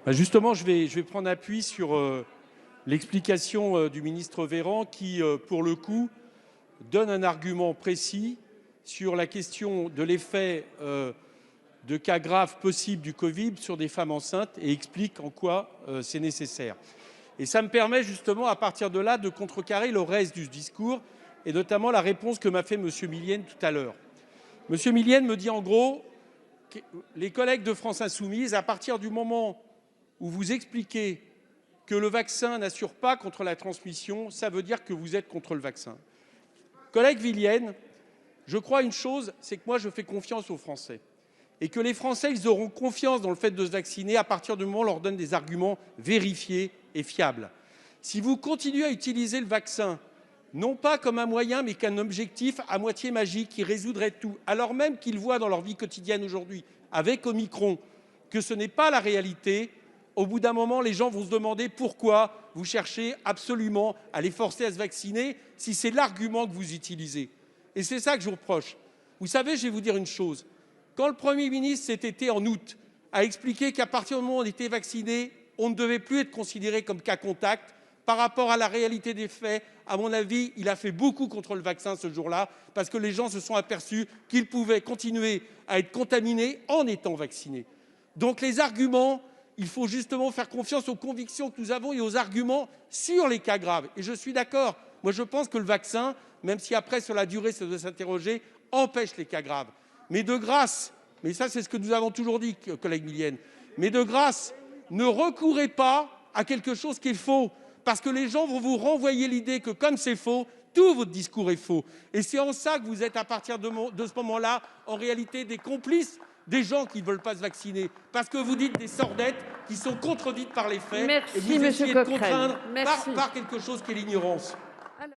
Justement, je vais prendre appui sur l'explication du ministre Véran qui, pour le coup, donne un argument précis sur la question de l'effet de cas graves possibles du Covid sur des femmes enceintes et explique en quoi c'est nécessaire. Et ça me permet justement, à partir de là, de contrecarrer le reste du discours et notamment la réponse que m'a fait M. Millienne tout à l'heure. M. Millienne me dit en gros, les collègues de France Insoumise, à partir du moment où vous expliquez que le vaccin n'assure pas contre la transmission, ça veut dire que vous êtes contre le vaccin. Collègue Millienne, je crois une chose, c'est que moi je fais confiance aux Français. Et que les Français, ils auront confiance dans le fait de se vacciner à partir du moment où on leur donne des arguments vérifiés et fiables. Si vous continuez à utiliser le vaccin, non pas comme un moyen, mais qu'un objectif à moitié magique qui résoudrait tout, alors même qu'ils voient dans leur vie quotidienne aujourd'hui, avec Omicron, que ce n'est pas la réalité, au bout d'un moment, les gens vont se demander pourquoi vous cherchez absolument à les forcer à se vacciner si c'est l'argument que vous utilisez. Et c'est ça que je vous reproche. Vous savez, je vais vous dire une chose. Quand le Premier ministre, cet été, en août, a expliqué qu'à partir du moment où on était vacciné, on ne devait plus être considéré comme cas contact, par rapport à la réalité des faits, à mon avis, il a fait beaucoup contre le vaccin ce jour-là, parce que les gens se sont aperçus qu'ils pouvaient continuer à être contaminés en étant vaccinés. Donc les arguments, il faut justement faire confiance aux convictions que nous avons et aux arguments sur les cas graves. Et je suis d'accord. Moi, je pense que le vaccin, même si après, sur la durée, ça doit s'interroger, empêche les cas graves. Mais de grâce, mais ça, c'est ce que nous avons toujours dit, collègue Millienne, mais de grâce, ne recourez pas à quelque chose qui est faux. Parce que les gens vont vous renvoyer l'idée que comme c'est faux, tout votre discours est faux. Et c'est en ça que vous êtes, à partir de ce moment-là, en réalité des complices des gens qui ne veulent pas se vacciner. Parce que vous dites des sordettes qui sont contredites par les faits. Merci, et vous essayez de contraindre Merci. par quelque chose qui est l'ignorance.